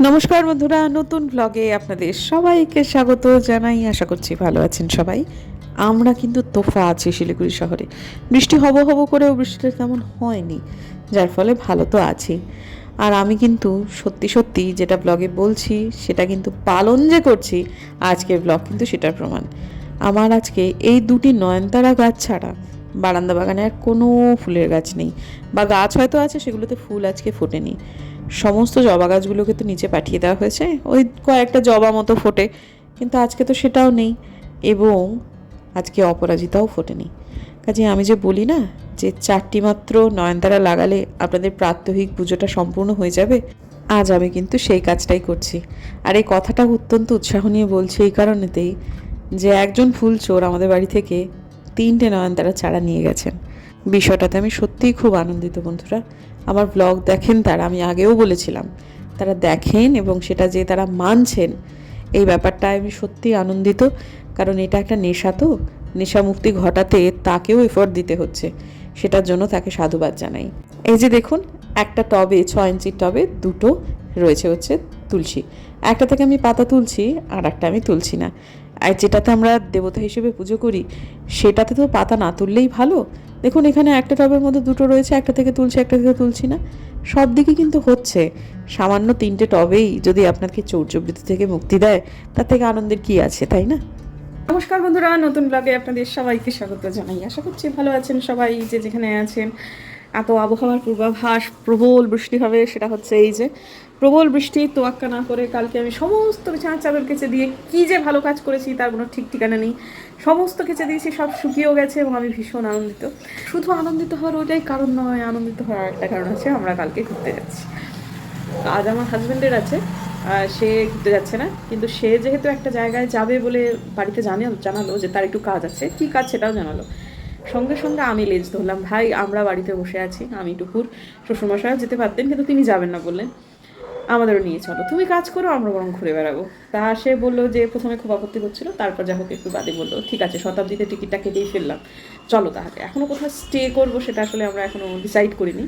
নমস্কার বন্ধুরা, নতুন ব্লগে আপনাদের সবাইকে স্বাগত জানাই। আশা করছি ভালো আছেন সবাই। আমরা কিন্তু তোফা আছি শিলিগুড়ি শহরে। বৃষ্টি হব হব করেও বৃষ্টিটা তেমন হয়নি, যার ফলে ভালো তো আছি। আর আমি কিন্তু সত্যি সত্যি যেটা ব্লগে বলছি সেটা কিন্তু পালন যে করছি, আজকের ব্লগ কিন্তু সেটার প্রমাণ। আমার আজকে এই দুটি নয়নতারা গাছ ছাড়া বারান্দা বাগানে আর কোনো ফুলের গাছ নেই, বা গাছ হয়তো আছে, সেগুলোতে ফুল আজকে ফোটেনি। সমস্ত জবা গাছগুলোকে তো নিচে পাঠিয়ে দেওয়া হয়েছে, ওই কয়েকটা জবা মতো ফোটে, কিন্তু আজকে তো সেটাও নেই, এবং আজকে অপরাজিতাও ফোটেনি। কাজে আমি যে বলি না যে 4টি মাত্র নয়নতারা লাগালে আপনাদের প্রাত্যহিক পুজোটা সম্পূর্ণ হয়ে যাবে, আজ আমি কিন্তু সেই কাজটাই করছি। আর এই কথাটা অত্যন্ত উৎসাহ নিয়ে বলছি এই কারণেতেই যে একজন ফুল চোর আমাদের বাড়ি থেকে 3টে নয়নতারা চারা নিয়ে গেছেন। বিষয়টাতে আমি সত্যিই খুব আনন্দিত বন্ধুরা। আমার ব্লগ দেখেন তারা, আমি আগেও বলেছিলাম, তারা দেখেন এবং সেটা যে তারা মানছেন, এই ব্যাপারটা আমি সত্যিই আনন্দিত। কারণ এটা একটা নেশা, তো নেশা মুক্তি ঘটাতে তাকেও এফোর্ট দিতে হচ্ছে, সেটার জন্য তাকে সাধুবাদ জানাই। এই যে দেখুন, একটা টবে 6 ইঞ্চির টবে দুটো রয়েছে হচ্ছে তুলসী। একটা থেকে আমি পাতা তুলছি, আর একটা আমি তুলছি না। আর যেটাতে আমরা দেবতা হিসেবে পুজো করি সেটাতে তো পাতা না তুললেই ভালো। দেখুন এখানে একটা টবের মধ্যে দুটো রয়েছে, একটা থেকে তুলছি, একটা থেকে তুলছি না। সব দিকে কিন্তু হচ্ছে। সামান্য 3টে টবেই যদি আপনাকে চৌর্যবৃত্তি থেকে মুক্তি দেয়, তার থেকে আনন্দের কি আছে, তাই না? নমস্কার বন্ধুরা, নতুন ব্লগে আপনাদের সবাইকে স্বাগত জানাই। আশা করছি ভালো আছেন সবাই, যে যেখানে আছেন। এত আবহাওয়ার পূর্বাভাস, প্রবল বৃষ্টি হবে, সেটা হচ্ছে এই যে প্রবল বৃষ্টি। তোয়াক্কা না করে কালকে আমি সমস্ত বিছানার চাদর কেচে দিয়ে কী যে ভালো কাজ করেছি তার কোনো ঠিক ঠিকানা নেই। সমস্ত কেচে দিয়েছি, সব শুকিয়েও গেছে, এবং আমি ভীষণ আনন্দিত। শুধু আনন্দিত হওয়ার ওইটাই কারণ নয়, আনন্দিত হওয়ার একটা কারণ আছে, আমরা কালকে ঘুরতে যাচ্ছি। আজ আমার হাজব্যান্ডের আছে, সে ঘুরতে যাচ্ছে না, কিন্তু সে যেহেতু একটা জায়গায় যাবে বলে বাড়িতে জানালো যে তার একটু কাজ আছে, কী কাজ সেটাও জানালো। সঙ্গে সঙ্গে আমি লেজ ধরলাম, ভাই আমরা বাড়িতে বসে আছি, আমি টুকুর, শ্বশুরমশাইও যেতে পারতেন কিন্তু তিনি যাবেন না বললেন, আমাদেরও নিয়ে চলো, তুমি কাজ করো, আমরা বরং ঘুরে বেড়াবো। তা সে বললো যে প্রথমে খুব আপত্তি করছিল, তারপর যা হোক একটু বাদে বললো ঠিক আছে, শতাব্দীতে টিকিটটা কেটেই ফেললাম, চলো তাহলে। এখনও কোথাও স্টে করবো সেটা আসলে আমরা এখনও ডিসাইড করিনি।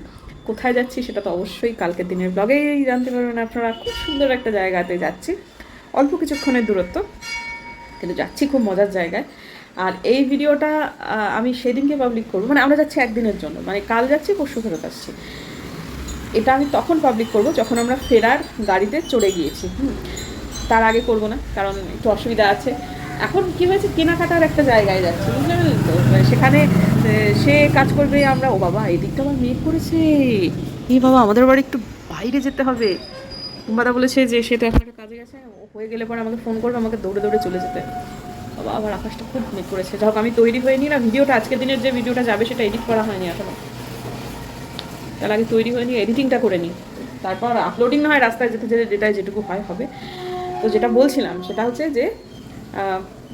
কোথায় যাচ্ছি সেটা তো অবশ্যই কালকের দিনের ব্লগেই জানতে পারবেন আপনারা। খুব সুন্দর একটা জায়গাতে যাচ্ছি, অল্প কিছুক্ষণের দূরত্ব, কিন্তু যাচ্ছি খুব মজার জায়গায়। আর এই ভিডিওটা আমি সেদিনকে পাবলিক করবো, মানে আমরা যাচ্ছি একদিনের জন্য, মানে কাল যাচ্ছি পরশু ফেরত আসছি। এটা আমি তখন পাবলিক করব যখন আমরা ফেরার গাড়িতে চড়ে গিয়েছি। তার আগে করব না, কারণ একটু অসুবিধা আছে। এখন কী হয়েছে, কেনাকাটার একটা জায়গায় যাচ্ছি, বুঝলেন তো, সেখানে সে কাজ করবে, আমরা ও বাবা এদিকটা আমার মেঘ করেছে, এই বাবা আমাদের বাড়ি একটু বাইরে যেতে হবে। কুম্বাদা বলেছে যে সে তো এখন একটা কাজে গেছে, ও হয়ে গেলে পরে আমাকে ফোন করবে, আমাকে দৌড়ে দৌড়ে চলে যেতে। বাবা আবার আকাশটা খুব মেঘ করেছে। যাই হোক, আমি তৈরি হয়ে নিই না, ভিডিওটা আজকের দিনের যে ভিডিওটা যাবে সেটা এডিট করা হয়নি এখনো, তার আগে তৈরি হয়ে নিয়ে এডিটিংটা করে নিই, তারপর আপলোডিং না হয় রাস্তায় যেতে যেতে যেটা যেটুকু হয় হবে। তো যেটা বলছিলাম সেটা হচ্ছে যে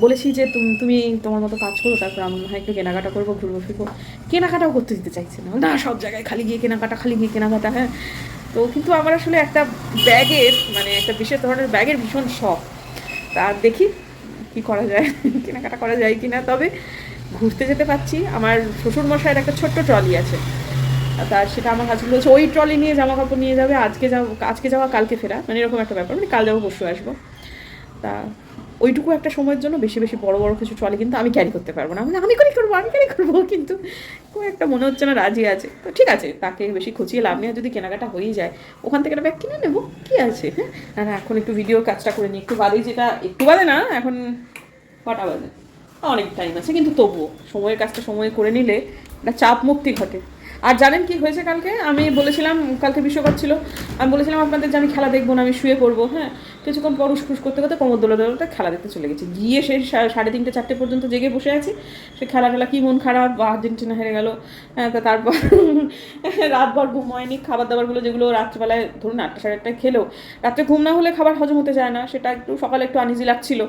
বলেছি যে তুমি তোমার মতো কাজ করো, তারপর আমি হয় একটু কেনাকাটা করবো, ঘুরবো ফিরবো। কেনাকাটাও করতে দিতে চাইছে না, না সব জায়গায় খালি গিয়ে কেনাকাটা, খালি গিয়ে কেনাকাটা। হ্যাঁ, তো কিন্তু আমার আসলে একটা ব্যাগের, মানে একটা বিশেষ ধরনের ব্যাগের ভীষণ শখ। তা দেখি কি করা যায়, কেনাকাটা করা যায় কি না। তবে ঘুরতে যেতে পারছি, আমার শ্বশুরমশাইয়ের একটা ছোট্ট ট্রলি আছে, তার সেটা আমার হাজবেন্ড বলছে ওই ট্রলি নিয়ে জামা কাপড় নিয়ে যাবে, আজকে যাওয়া কালকে ফেরা, মানে এরকম একটা ব্যাপার, মানে কাল যাবো পরশু আসবো। তা ওইটুকু একটা সময়ের জন্য বেশি বেশি বড় বড় কিছু ট্রলি কিন্তু আমি ক্যারি করতে পারবো না, মানে আমি ক্যারি করবো, কিন্তু খুব একটা মনে হচ্ছে না রাজি আছে। তো ঠিক আছে, তাকে বেশি খুঁচিয়ে লাভ নেই, যদি কেনাকাটা হয়েই যায় ওখান থেকে একটা ব্যাগ কিনে নেবো, কী আছে। হ্যাঁ, আর এখন একটু ভিডিওর কাজটা করে নিই, একটু বাদেই, যেটা একটু বাদে না, এখন কটা বাজে, অনেক টাইম আছে, কিন্তু তবুও সময়ের কাজটা সময়ে করে নিলে একটা চাপ মুক্তি ঘটে। আর জানেন কি হয়েছে, কালকে আমি বলেছিলাম, কালকে বিশ্বকাপ ছিল, আমি বলেছিলাম আপনাদের যে আমি খেলা দেখবো না, আমি শুয়ে পড়বো। হ্যাঁ, কিছুক্ষণ পর উসফুস করতে করতে কোমর দোলা দোলাতে খেলা দেখতে চলে গেছি, গিয়ে সেই 3:30 4টে পর্যন্ত জেগে বসে আছি। সে খেলা কী মন খারাপ, আর্জেন্টিনা হেরে গেল। হ্যাঁ, তা তারপর রাতভর ঘুম হয়নি, খাবার দাবারগুলো যেগুলো রাত্রিবেলায় ধরুন 8টা 8:30 খেলেও রাত্রে ঘুম না হলে খাবার হজম হতে যায় না, সেটা একটু সকালে একটু আনইজি লাগছিল,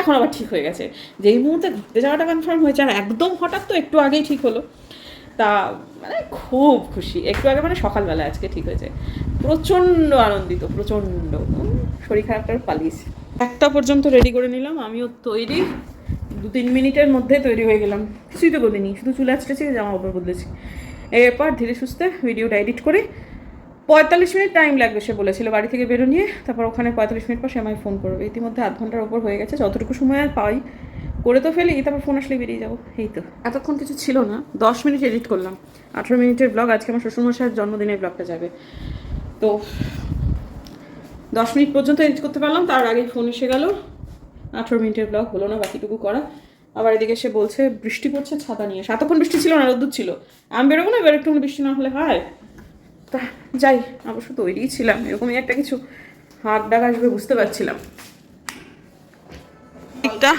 এখন আবার ঠিক হয়ে গেছে। যেই মুহূর্তে ঘুরতে যাওয়াটা কনফার্ম হয়েছে, আর একদম হঠাৎ তো একটু আগেই ঠিক হলো, তা মানে খুব খুশি। একটু আগে মানে সকালবেলা আজকে ঠিক হয়েছে, প্রচণ্ড আনন্দিত, প্রচণ্ড। শরীর খারাপটার পালিয়েছি। 1টা পর্যন্ত রেডি করে নিলাম, আমিও তৈরি, 2-3 মিনিটের মধ্যে তৈরি হয়ে গেলাম, কিছুই তো বলিনি, শুধু চুল আঁচড়েছি, জামা কাপড় বদলেছি। এরপর ধীরে সুস্থে ভিডিওটা এডিট করে 45 মিনিট টাইম লাগবে সে বলেছিল বাড়ি থেকে বেরো নিয়ে, তারপর ওখানে 45 মিনিট পর সে আমায় ফোন করবে। ইতিমধ্যে আধ ঘন্টার ওপর হয়ে গেছে, যতটুকু সময় আর পাই করে তো ফেলি, তারপর ফোন আসলে বেরিয়ে যাবো। এই তো এতক্ষণ কিছু ছিল না, 10 মিনিট এডিট করলাম, 18 মিনিটের ব্লগ। আজকে আমার শ্বশুরমশাইয়ের জন্মদিনের ব্লগটা যাবে, তো 10 মিনিট পর্যন্ত এডিট করতে পারলাম, তার আগেই ফোন এসে গেল। 18 মিনিটের ব্লগ হলো না বাকিটুকু করা। আবার এদিকে সে বলছে বৃষ্টি পড়ছে, ছাতা নিয়ে। এতক্ষণ বৃষ্টি ছিল না, রোদ্দুর ছিল। আমি বেরোবো না, এবার একটু বৃষ্টি না হলে হয়। তা যাই, অবশ্য তৈরিই ছিলাম, এরকমই একটা কিছু হাত ডাক আসবে বুঝতে পারছিলাম। দিকটা,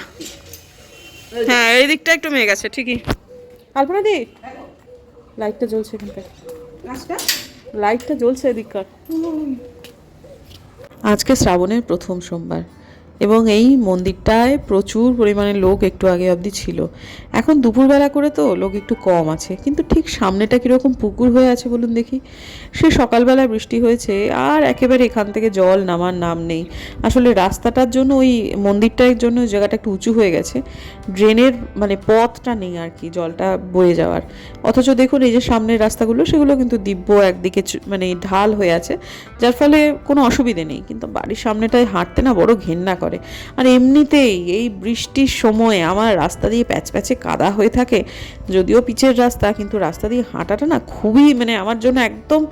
হ্যাঁ এই দিকটা একটু মেয়ে গেছে ঠিকই। আলপনা দি, লাইটটা জ্বলছে এখানকার, লাইটটা জ্বলছে এদিককার। আজকে শ্রাবণের প্রথম সোমবার এবং এই মন্দিরটায় প্রচুর পরিমাণে লোক একটু আগে অবধি ছিল। এখন দুপুরবেলা করে তো লোক একটু কম আছে, কিন্তু ঠিক সামনেটা কীরকম পুকুর হয়ে আছে বলুন দেখি। সে সকালবেলা বৃষ্টি হয়েছে আর একেবারে এখান থেকে জল নামার নাম নেই। আসলে রাস্তাটার জন্য, ওই মন্দিরটার জন্য ওই জায়গাটা একটু উঁচু হয়ে গেছে, ড্রেনের মানে পথটা নেই আর কি জলটা বয়ে যাওয়ার। অথচ দেখুন এই যে সামনের রাস্তাগুলো, সেগুলো কিন্তু দিব্য একদিকে মানে ঢাল হয়ে আছে, যার ফলে কোনো অসুবিধে নেই। কিন্তু বাড়ির সামনেটায় হাঁটতে না বড় ঘেন্না করে। আর এমনিতেই এই বৃষ্টির সময় আমার রাস্তা দিয়ে প্যাচ প্যাচে কাদা হয়ে থাকে, যদিও পিচের রাস্তা, কিন্তু রাস্তা দিয়ে হাঁটাটা না খুবই মানে আমার জন্য একদম,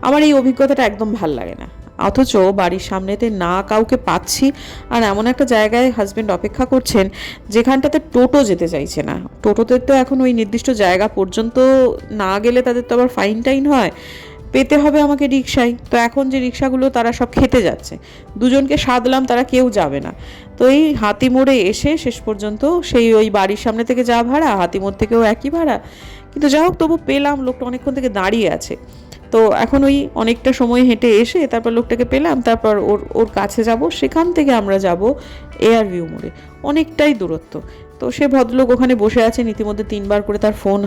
আমার এই অভিজ্ঞতাটা একদম ভাল লাগে না। অথচ বাড়ির সামনেতে না কাউকে পাচ্ছি, আর এমন একটা জায়গায় হাজব্যান্ড অপেক্ষা করছেন যেখানটাতে টোটো যেতে চাইছে না। টোটোতে তো এখন ওই নির্দিষ্ট জায়গা পর্যন্ত না গেলে তাদের তো আবার ফাইন টাইন হয়, পেতে হবে আমাকে রিক্সায়। তো এখন যে রিক্সাগুলো তারা সব খেতে যাচ্ছে, দুজনকে সাধলাম তারা কেউ যাবে না। তো এই হাতিমোড়ে এসে শেষ পর্যন্ত সেই ওই বাড়ির সামনে থেকে যা ভাড়া, হাতিমোড় থেকেও একই ভাড়া, কিন্তু যা হোক তবু পেলাম, লোকটা অনেকক্ষণ থেকে দাঁড়িয়ে আছে। তো এখন ওই অনেকটা সময় হেঁটে এসে তারপর লোকটাকে পেলাম, তারপর ওর ওর কাছে যাব, সেখান থেকে আমরা যাব এয়ার ভিউ মোড়ে, অনেকটাই দূরত্ব। তো সে ভদ্রলোক ওখানে বসে আছেন, ইতিমধ্যে 3বার করে তার ফোন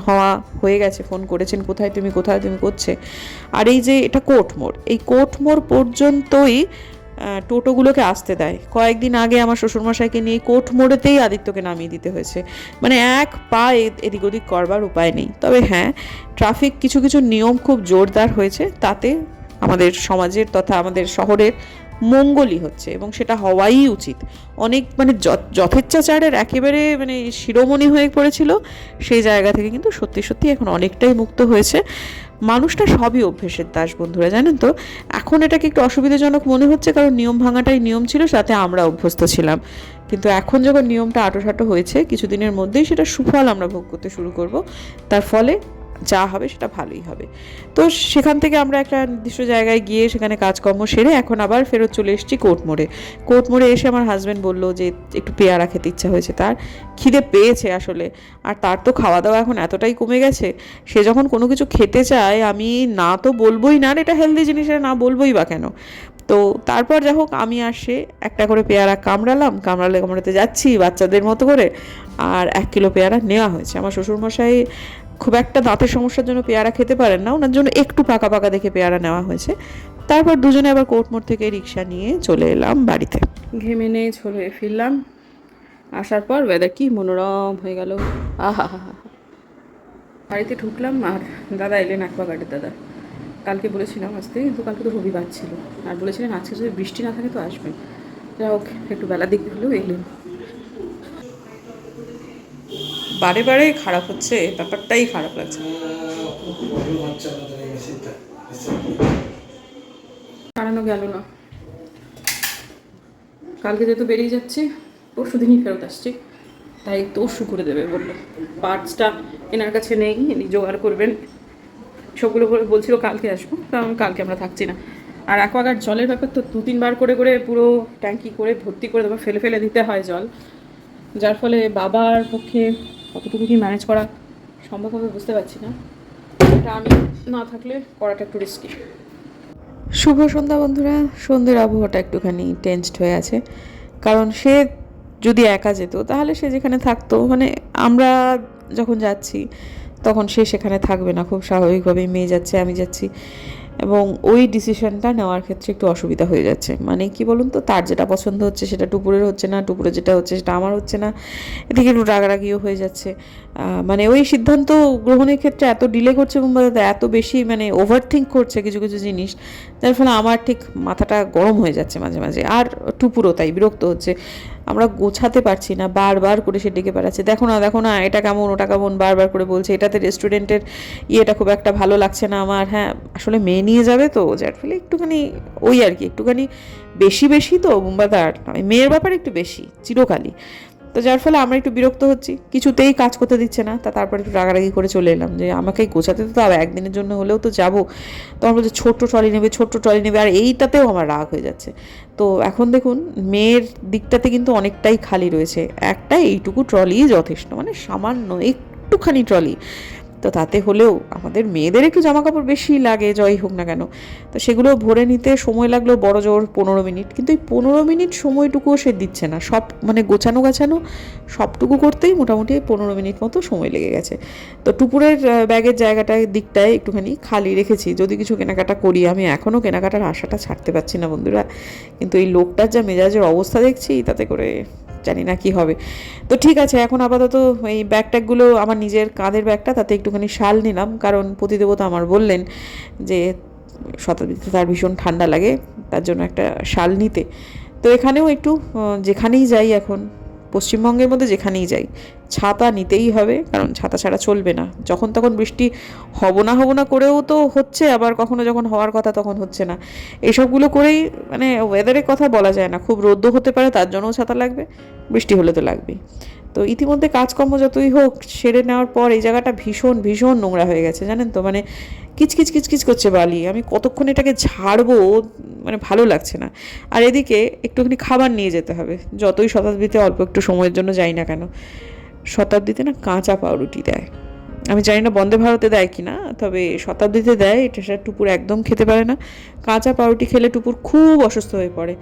হয়ে গেছে, ফোন করেছেন কোথায় তুমি করছে। আর এই যে এটা কোর্ট মোড়, এই কোর্ট মোড় পর্যন্তই টোটোগুলোকে আসতে দেয়। কয়েকদিন আগে আমার শ্বশুরমশাইকে নিয়ে কোর্ট মোড়েতেই আদিত্যকে নামিয়ে দিতে হয়েছে, মানে এক পা এদিক ওদিক করবার উপায় নেই। তবে হ্যাঁ, ট্রাফিক কিছু কিছু নিয়ম খুব জোরদার হয়েছে, তাতে আমাদের সমাজের তথা আমাদের শহরের মঙ্গলই হচ্ছে, এবং সেটা হওয়াই উচিত। অনেক মানে যথেচ্ছাচারের একেবারে মানে শিরোমণি হয়ে পড়েছিল, সেই জায়গা থেকে কিন্তু সত্যি সত্যি এখন অনেকটাই মুক্ত হয়েছে। মানুষটা সবই অভ্যেসের দাস বন্ধুরা, জানেন তো। এখন এটাকে একটু অসুবিধাজনক মনে হচ্ছে, কারণ নিয়ম ভাঙাটাই নিয়ম ছিল, সাথে আমরা অভ্যস্ত ছিলাম। কিন্তু এখন যখন নিয়মটা আঁটোসাঁটো হয়েছে, কিছুদিনের মধ্যেই সেটা সুফল আমরা ভোগ করতে শুরু করব, তার ফলে যা হবে সেটা ভালোই হবে। তো সেখান থেকে আমরা একটা নির্দিষ্ট জায়গায় গিয়ে সেখানে কাজকর্ম সেরে এখন আবার ফেরত চলে এসেছি কোর্ট মোড়ে এসে আমার হাজব্যান্ড বললো যে একটু পেয়ারা খেতে ইচ্ছা হয়েছে, তার খিদে পেয়েছে আসলে। আর তার তো খাওয়া দাওয়া এখন এতটাই কমে গেছে, সে যখন কোনো কিছু খেতে চায় আমি না তো বলবোই না, এটা হেলদি জিনিস, না বলবোই বা কেন। তো তারপর যাই হোক, আমি আর সে একটা করে পেয়ারা কামড়াতে যাচ্ছি বাচ্চাদের মতো করে, আর 1 কিলো পেয়ারা নেওয়া হয়েছে। আমার শ্বশুরমশাই খুব একটা দাঁতের সমস্যার জন্য পেয়ারা খেতে পারেন না, ওনার জন্য একটু পাকা পাকা দেখে পেয়ারা নেওয়া হয়েছে। তারপর দুজনে আবার কোর্ট মোড় থেকে রিক্সা নিয়ে চলে এলাম বাড়িতে। ঘেমে নিয়ে চলে ফিরলাম, আসার পর ওয়েদার কি মনোরম হয়ে গেল, আহা হা হা। বাড়িতে ঢুকলাম আর দাদা এলেন, অ্যাকোয়াগার্ডের দাদা। কালকে বলেছিলাম আসতে, কিন্তু কালকে তো রবিবার ছিল, আর বলেছিলেন আজকে যদি বৃষ্টি না থাকে তো আসবেন। যাই হোক, একটু বেলা দিকে হলেও এলেন। বারে বারে খারাপ হচ্ছে, ব্যাপারটাই খারাপ লাগছে। সারানো গেল না, কালকে যেহেতু বেরিয়ে যাচ্ছি, পরশু দিনই ফেরত আসছি, তাই তরশু করে দেবে বললো। পার্টসটা এনার কাছে নেই, ইনি জোগাড় করবেন। সবগুলো বলছিল কালকে আসবো, কারণ কালকে আমরা থাকছি না। আর অ্যাকোয়াগার্ড জলের ব্যাপার তো 2-3 বার করে পুরো ট্যাঙ্কি করে ভর্তি করে দেবো, ফেলে ফেলে দিতে হয় জল, যার ফলে বাবার পক্ষে কতটুকু কি ম্যানেজ করা সম্ভব হবে বুঝতে পারছি না। এটা আমি না থাকলে করাটা একটু রিস্কি। শুভ সন্ধ্যা বন্ধুরা। সন্ধ্যের আবহাওয়াটা একটুখানি টেন্সড হয়ে আছে, কারণ সে যদি একা যেত তাহলে সে যেখানে থাকতো, মানে আমরা যখন যাচ্ছি তখন সে সেখানে থাকবে না, খুব স্বাভাবিকভাবেই মেয়ে যাচ্ছে আমি যাচ্ছি, এবং ওই ডিসিশনটা নেওয়ার ক্ষেত্রে একটু অসুবিধা হয়ে যাচ্ছে। মানে কি বলুন তো, তার যেটা পছন্দ হচ্ছে সেটা টুপুরের হচ্ছে না, টুপুরের যেটা হচ্ছে সেটা আমার হচ্ছে না, এদিকে একটু রাগারাগিও হয়ে যাচ্ছে। মানে ওই সিদ্ধান্ত গ্রহণের ক্ষেত্রে এত ডিলে করছে এবং এত বেশি মানে ওভার থিঙ্ক করছে কিছু কিছু জিনিস, যার ফলে আমার ঠিক মাথাটা গরম হয়ে যাচ্ছে মাঝে মাঝে। আর টুপুরও তাই বিরক্ত হচ্ছে, আমরা গোছাতে পারছি না, বারবার করে সে ডেকে বেড়াচ্ছে, দেখো না দেখো না এটা কেমন ওটা কেমন, বারবার করে বলছে। এটাতে রেস্টুরেন্টের ইয়েটা খুব একটা ভালো লাগছে না আমার। হ্যাঁ, আসলে মেয়ে নিয়ে যাবে তো, যার ফলে একটুখানি ওই আর কি, একটুখানি বেশি বেশি তো বুম্বাদার, মেয়ের ব্যাপারে একটু বেশি চিরকালই। তো যার ফলে আমরা একটু বিরক্ত হচ্ছি, কিছুতেই কাজ করতে দিচ্ছে না। তারপর একটু রাগারাগি করে চলে এলাম যে আমাকে গোছাতে তো তাও একদিনের জন্য হলেও তো যাবো। তো আমরা বলছি ছোট্ট ট্রলি নেবে, ছোট্ট ট্রলি নেবে, আর এইটাতেও আমার রাগ হয়ে যাচ্ছে। তো এখন দেখুন মেয়ের দিকটাতে কিন্তু অনেকটাই খালি রয়েছে, একটা এইটুকু ট্রলিই যথেষ্ট, মানে সামান্য একটুখানি ট্রলি। তো তাতে হলেও আমাদের মেয়েদের একটু জামা কাপড় বেশি লাগে, যাই হোক না কেন। তো সেগুলো ভরে নিতে সময় লাগলো বড় জোর 15 মিনিট, কিন্তু এই 15 মিনিট সময়টুকুও সে দিচ্ছে না। সব মানে গোছানো গাছানো সবটুকু করতেই মোটামুটি 15 মিনিট মতো সময় লেগে গেছে। তো টুপুরের ব্যাগের জায়গাটায় দিকটায় একটুখানি খালি রেখেছি, যদি কিছু কেনাকাটা করি। আমি এখনও কেনাকাটার আশাটা ছাড়তে পারছি না বন্ধুরা, কিন্তু এই লোকটার যা মেজাজের অবস্থা দেখছি তাতে করে জানি না কি হবে। তো ঠিক আছে, এখন আপাতত এই ব্যাগ ট্যাগগুলো, আমার নিজের কাঁধের ব্যাগটা, তাতে একটুখানি শাল নিলাম, কারণ পতিদেবতা আমার বললেন যে শতাব্দীতে তার ভীষণ ঠান্ডা লাগে, তার জন্য একটা শাল নিতে। তো এখানেও একটু যেখানেই যাই এখন, পশ্চিমবঙ্গের মধ্যে যেখানেই যাই, ছাতা নিতেই হবে, কারণ ছাতা ছাড়া চলবে না। যখন তখন বৃষ্টি হব না করেও তো হচ্ছে, আবার কখনো যখন হওয়ার কথা তখন হচ্ছে না। এইসবগুলো করেই মানে ওয়েদারের কথা বলা যায় না, খুব রোদ্দ হতে পারে, তার জন্যও ছাতা লাগবে, বৃষ্টি হলে তো লাগবেই। তো ইতিমধ্যে কাজকর্ম যতই হোক সেরে নেওয়ার পর এই জায়গাটা ভীষণ ভীষণ নোংরা হয়ে গেছে, জানেন তো। মানে কিচকিচ কিচকিচ করছে বালি, আমি কতক্ষণ এটাকে ঝাড়বো, মানে ভালো লাগছে না। আর এদিকে একটুখানি খাবার নিয়ে যেতে হবে, যতই শতাব্দীতে অল্প একটু সময়ের জন্য যাই না কেন। শতাব্দীতে না কাঁচা পাউরুটি দেয়, আমি জানি না বন্দে ভারতে দেয় কি না, তবে শতাব্দীতে দেয়, এটা সেটা টুপুর একদম খেতে পারে না। কাঁচা পাউরুটি খেলে টুপুর খুব অসুস্থ হয়ে পড়ে,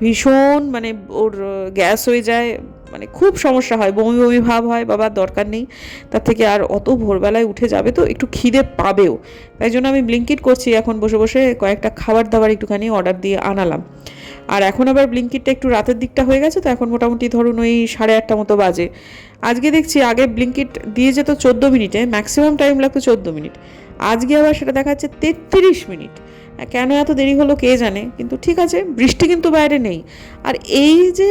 ভীষণ মানে ওর গ্যাস হয়ে যায়, মানে খুব সমস্যা হয়, বমি বমি ভাব হয়। বাবার দরকার নেই, তার থেকে আর অত ভোরবেলায় উঠে যাবে তো একটু খিদে পাবেও। তাই জন্য আমি ব্লিঙ্কিট করছি এখন বসে বসে, কয়েকটা খাবার দাবার একটুখানি অর্ডার দিয়ে আনালাম। আর এখন আবার ব্লিঙ্কিটটা একটু রাতের দিকটা হয়ে গেছে, তো এখন মোটামুটি ধরুন ওই 8:30 মতো বাজে। আজকে দেখছি আগে ব্লিঙ্কিট দিয়ে যেত 14 মিনিটে, ম্যাক্সিমাম টাইম লাগতো 14 মিনিট, আজকে আবার সেটা দেখাচ্ছে 33 মিনিট। কেন এত দেরি হলো কে জানে, কিন্তু ঠিক আছে, বৃষ্টি কিন্তু বাইরে নেই। আর এই যে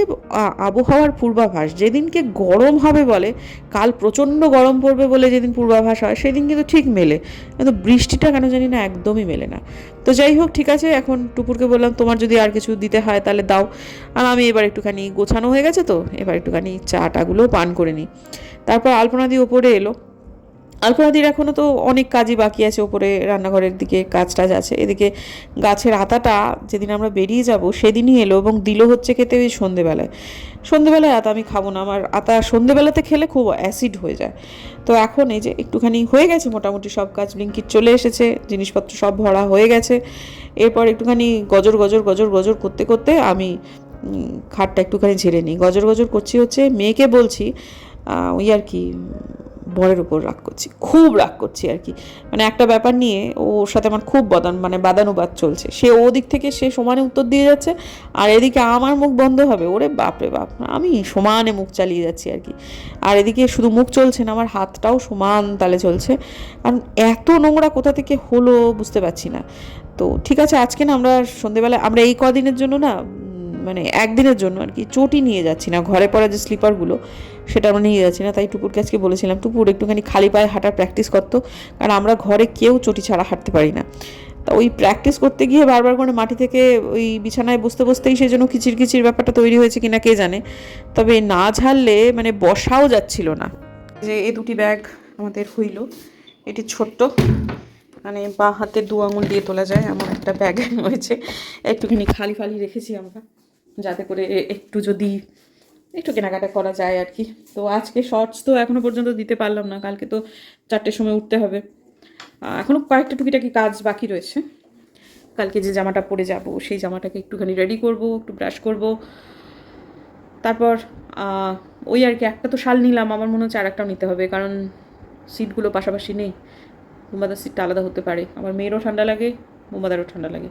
আবহাওয়ার পূর্বাভাস, যেদিনকে গরম হবে বলে, কাল প্রচণ্ড গরম পড়বে বলে যেদিন পূর্বাভাস হয় সেদিন কিন্তু ঠিক মেলে, কিন্তু বৃষ্টিটা কেন জানি না একদমই মেলে না। তো যাই হোক, ঠিক আছে, এখন টুপুরকে বললাম তোমার যদি আর কিছু দিতে হয় তাহলে দাও। আর আমি এবার একটুখানি গোছানো হয়ে গেছে, তো এবার একটুখানি চাটাগুলো পান করে নিই। তারপর আলপনা দিয়ে ওপরে এলো। আলপনাদির এখনও তো অনেক কাজই বাকি আছে, ওপরে রান্নাঘরের দিকে কাজ টাজ আছে। এদিকে গাছের আতাটা যেদিন আমরা বেরিয়ে যাব সেদিনই এলো, এবং দিল হচ্ছে খেতে ওই সন্ধেবেলায়। সন্ধেবেলায় আতা আমি খাবো না, আমার আতা সন্ধেবেলাতে খেলে খুব অ্যাসিড হয়ে যায়। তো এখন এই যে একটুখানি হয়ে গেছে মোটামুটি সব কাজ, ব্লিঙ্কিট চলে এসেছে, জিনিসপত্র সব ভরা হয়ে গেছে। এরপর একটুখানি গজর গজর গজর গজর করতে করতে আমি খাটটা একটুখানি ঝেড়ে নিই। গজর গজর করছি হচ্ছে মেয়েকে বলছি, ওই আর কি, বরের উপর রাগ করছি, খুব রাগ করছি আর কি। মানে একটা ব্যাপার নিয়ে ওর সাথে আমার খুব বাদানুবাদ চলছে, সে ও দিক থেকে সে সমানে উত্তর দিয়ে যাচ্ছে, আর এদিকে আমার মুখ বন্ধ হবে, ওরে বাপরে বাপ, আমি সমানে মুখ চালিয়ে যাচ্ছি আর কি। আর এদিকে শুধু মুখ চলছে না, আমার হাতটাও সমান তালে চলছে, কারণ এত নোংরা কোথা থেকে হলো বুঝতে পারছি না। তো ঠিক আছে, আজকে না আমরা সন্ধেবেলায় আমরা এই কদিনের জন্য না, মানে একদিনের জন্য আর কি, চটি নিয়ে যাচ্ছি না, ঘরে পরা যে স্লিপারগুলো সেটা আমরা নিয়ে যাচ্ছি না। তাই টুপুরকে আজকে বলেছিলাম, টুপুর একটুখানি খালি পায়ে হাঁটার প্র্যাকটিস করতো, কারণ আমরা ঘরে কেউ চটি ছাড়া হাঁটতে পারি না। তা ওই প্র্যাকটিস করতে গিয়ে বারবার করে মাটি থেকে ওই বিছানায় বসতে বসতেই সেই জন্য কিচির কিচির ব্যাপারটা তৈরি হয়েছে কিনা কে জানে, তবে না ঝাড়লে মানে বসাও যাচ্ছিল না। যে এই দুটি ব্যাগ আমাদের হইল, এটি ছোট্ট, মানে বাঁ হাতে 2 আঙুল দিয়ে তোলা যায় এমন একটা ব্যাগ হয়েছে। একটুখানি খালি খালি রেখেছি আমরা, যাতে করে একটু যদি একটু কেনাকাটা করা যায় আর কি। তো আজকে শর্টস তো এখনও পর্যন্ত দিতে পারলাম না, কালকে তো 4টের সময় উঠতে হবে। এখনও কয়েকটা টুকিটাকি কাজ বাকি রয়েছে। কালকে যে জামাটা পরে যাব সেই জামাটাকে একটুখানি রেডি করব, একটু ব্রাশ করব। তারপর ওই আর কি, একটা তো শাল নিলাম, আমার মনে হচ্ছে আর একটাও নিতে হবে, কারণ সিটগুলো পাশাপাশি নেই, তোমাদের সিটটা আলাদা হতে পারে। আমার মেয়েরও ঠান্ডা লাগে, বোমাদারও ঠান্ডা লাগে।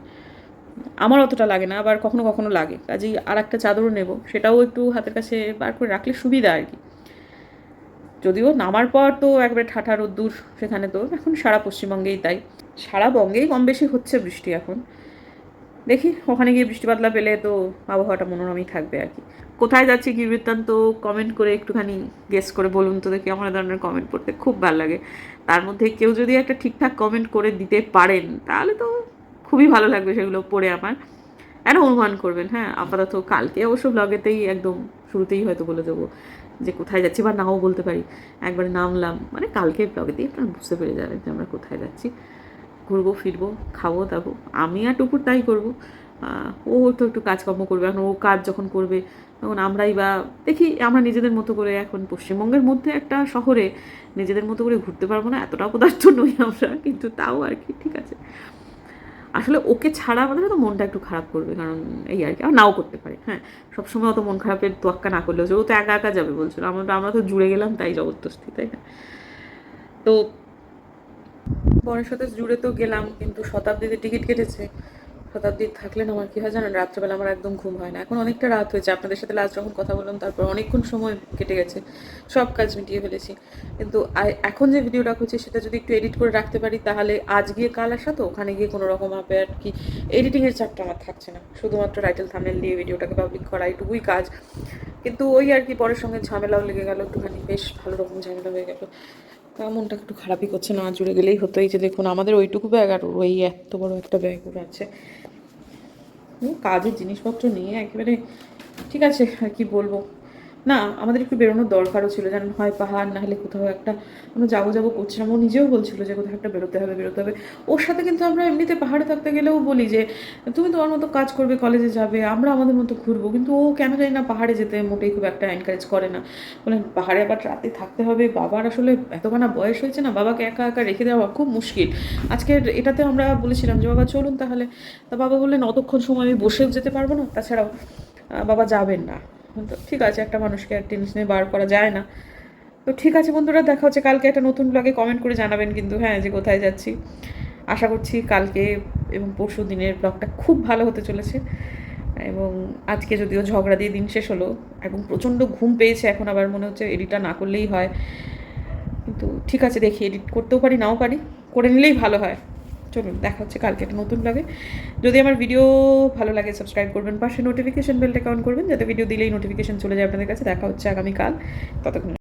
আমার অতটা লাগে না, আবার কখনো কখনো লাগে, কাজেই আর একটা চাদরও নেব, সেটাও একটু হাতের কাছে বার করে রাখলে সুবিধা আর কি। যদিও নামার পর তো একবারে ঠাঠা রোদ্দুর, সেখানে তো এখন সারা পশ্চিমবঙ্গেই তাই, সারা বঙ্গেই কম বেশি হচ্ছে বৃষ্টি এখন। দেখি ওখানে গিয়ে বৃষ্টি বাদলা পেলে তো আবহাওয়াটা মনোরমই থাকবে আর কি। কোথায় যাচ্ছি কি বৃত্তান্ত কমেন্ট করে একটুখানি গেস করে বলুন তো দেখি, আমার ধরনের কমেন্ট পড়তে খুব ভালো লাগে। তার মধ্যে কেউ যদি একটা ঠিকঠাক কমেন্ট করে দিতে পারেন তাহলে তো খুবই ভালো লাগবে সেগুলো পড়ে আমার। একটা অনুমান করবেন, হ্যাঁ। আপাতত কালকে অবশ্য ব্লগেতেই একদম শুরুতেই হয়তো বলে দেবো যে কোথায় যাচ্ছি, বা নাও বলতে পারি। একবারে নামলাম মানে কালকে ব্লগেতেই আপনারা বুঝতে পেরে যাবেন যে আমরা কোথায় যাচ্ছি। ঘুরবো ফিরবো খাবো দাবো, আমি আর টুকুর তাই করবো। ও তো একটু কাজকর্ম করবে, এখন ও কাজ যখন করবে তখন আমরাই বা দেখি আমরা নিজেদের মতো করে, এখন পশ্চিমবঙ্গের মধ্যে একটা শহরে নিজেদের মতো করে ঘুরতে পারবো না, এতটা পদার্থ নই আমরা, কিন্তু তাও আর কি ঠিক আছে। আসলে ওকে ছাড়া আমাদের তো মনটা একটু খারাপ করবে, কারণ এই আর কি, আর নাও করতে পারে, হ্যাঁ। সবসময় অত মন খারাপের তোয়াক্কা না করলেও ও তো একা একা যাবে বলছিল, আমরা তো জুড়ে গেলাম তাই জবরদস্তি, তাই না? তো বরের সাথে জুড়ে তো গেলাম, কিন্তু শতাব্দীতে টিকিট কেটেছে। শতাব্দীর থাকলে না আমার কী হয় জানেন, রাত্রেবেলা আমার একদম ঘুম হয় না। এখন অনেকটা রাত হয়েছে, আপনাদের সাথে লাস্ট যখন কথা বললাম তারপর অনেকক্ষণ সময় কেটে গেছে, সব কাজ মিটিয়ে ফেলেছি। কিন্তু এখন যে ভিডিওটা করছি সেটা যদি একটু এডিট করে রাখতে পারি তাহলে আজ গিয়ে কাল আসা, তো ওখানে গিয়ে কোনো রকম আপে আর কি এডিটিংয়ের চাপটা আমার থাকছে না, শুধুমাত্র টাইটেল থাম্বনেল দিয়ে ভিডিওটাকে পাবলিক করা এটুকুই কাজ। কিন্তু ওই আর কি পরের সঙ্গে ঝামেলাও লেগে গেল একটুখানি, বেশ ভালো রকম ঝামেলা হয়ে গেল। তা মনটা একটু খারাপই করছে, না জুড়ে গেলেই হতো। এই যে দেখুন আমাদের ওইটুকু ব্যাগ আর ওই এত বড় একটা ব্যাগ ওর আছে, কাজের জিনিসপত্র নিয়ে একেবারে ঠিক আছে আর কি বলবো। না আমাদের একটু বেরোনোর দরকারও ছিল জানেন, হয় পাহাড় না হলে কোথাও একটা আমরা যাবো করছিলাম। ও নিজেও বলছিল যে কোথাও একটা বেরোতে হবে। ওর সাথে কিন্তু আমরা এমনিতে পাহাড়ে থাকতে গেলেও বলি যে তুমি তোমার মতো কাজ করবে, কলেজে যাবে, আমরা আমাদের মতো ঘুরবো, কিন্তু ও কেন জানি না পাহাড়ে যেতে মোটেই খুব একটা এনকারেজ করে না। বলেন পাহাড়ে আবার রাতে থাকতে হবে, বাবার আসলে এতখানা বয়স হয়েছে না, বাবাকে একা একা রেখে দেওয়া খুব মুশকিল। আজকের এটাতে আমরা বলেছিলাম যে বাবা চলুন তাহলে, তা বাবা বললেন অতক্ষণ সময় আমি বসেও যেতে পারবো না, তাছাড়াও বাবা যাবেন না। তো ঠিক আছে, একটা মানুষকে আর টেনশনে বার করা যায় না। তো ঠিক আছে বন্ধুরা, দেখা হচ্ছে কালকে একটা নতুন ব্লগে। কমেন্ট করে জানাবেন কিন্তু, হ্যাঁ, যে কোথায় যাচ্ছি। আশা করছি কালকে এবং পরশু দিনের ব্লগটা খুব ভালো হতে চলেছে। এবং আজকে যদিও ঝগড়া দিয়ে দিন শেষ হলো এবং প্রচণ্ড ঘুম পেয়েছে, এখন আবার মনে হচ্ছে এডিটটা না করলেই হয়। কিন্তু ঠিক আছে, দেখি এডিট করতেও পারি নাও পারি, করে নিলেই ভালো হয়। চলুন দেখা হচ্ছে কালকে একটা নতুন ব্লগে। যদি আমার ভিডিও ভালো লাগে সাবস্ক্রাইব করবেন, পাশে নোটিফিকেশন বেলটা অন করবেন যাতে ভিডিও দিলেই নোটিফিকেশন চলে যায় আপনাদের কাছে। দেখা হচ্ছে আগামীকাল, ততক্ষণ